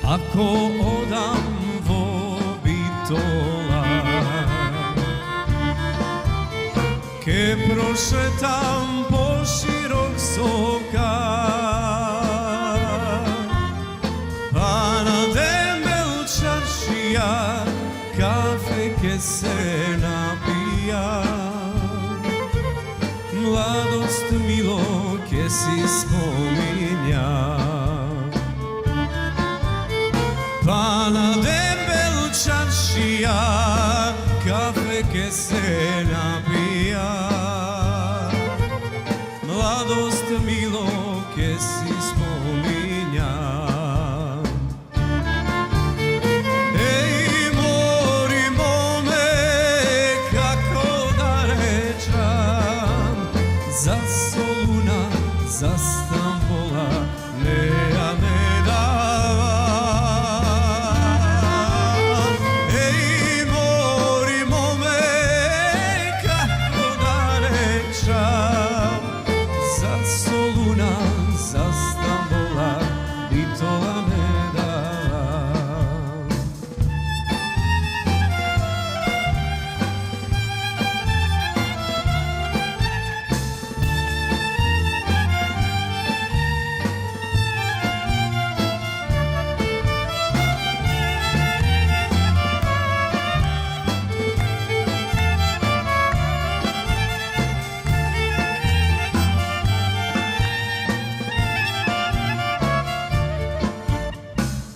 Ako odam vo bitola, ke prošetam po širok soka, pa na dembel čaršija kafe ke se napija, mladost milo ke si spominja. Pa na debel čaršija kafe ke se napija, mladost milo ke si spominja. Ej, morimo me kako da rečam, za Soluna, za Stambola, neja ne dava. Za Stambola bitola ne dava.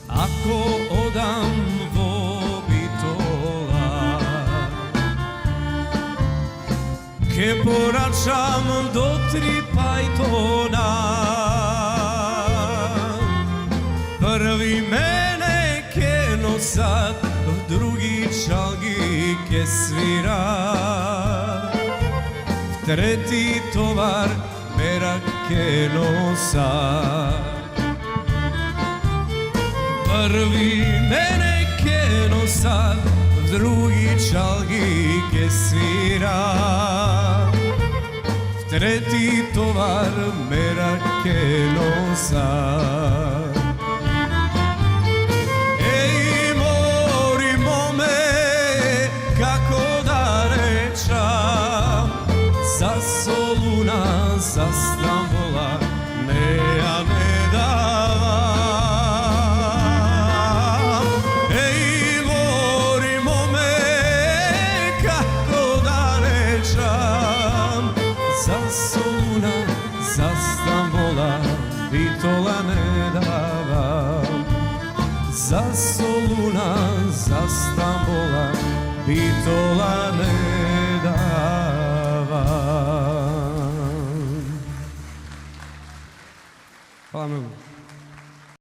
Ako odam vo bitola, ke poračam do 3 pajtona, prvi mene ke nosat, drugi čalgi ke svira, treti tovar merak ke nosat. Prvi mene ke nosat, drugi čalgi ke svira, treti tovar merak ke nosat. Ej, morimo me kako da rečam, za Soluna, za Stambola, neja ne dava. Za Soluna, za Stambola, bitola ne dava. Za Soluna, za Stambola, bitola ne dava. Hvala mnogo.